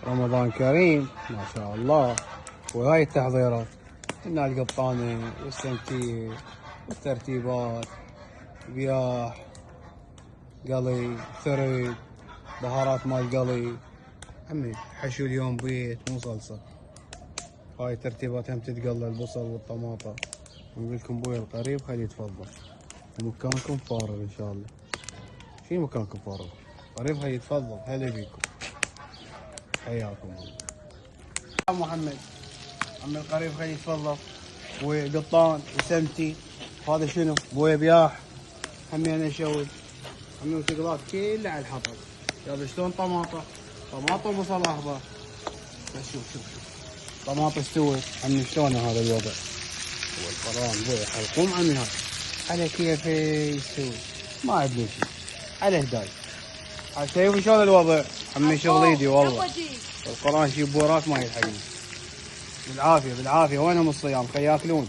رمضان كريم ما شاء الله. وهاي التحضيرات هنا القطانة والسمتية والترتيبات، قياح، قلي، ثرد، بهارات مال قلي. عمي حشو اليوم بيت مو صلصة. هاي ترتيبات هم تتقلى البصل والطماطة. نقول لكم بويا القريب خليه يتفضل، مكانكم فارغ ان شاء الله. في مكانكم فارغ قريب خليه يتفضل. هلا بيكم، حياكم الله. محمد عمي القريب خليه يتفضل. وقطان وسمتي. هذا شنو؟ بويا بياح همين اشوي. عمي وشغلات كلها على الحطب. يلا شلون طماطة وبصل اخضر. بس شوف طماطة استوت عمي شلون هذا الوضع. والقران بويا حلقوم عمي هذا على كيف يستوي ما عندنا شيء على هداي. شايفوا شلون الوضع عمي شغل ايدي والله. القران شي بوراك ما يلحقني. بالعافية وينهم الصيام خي ياكلون.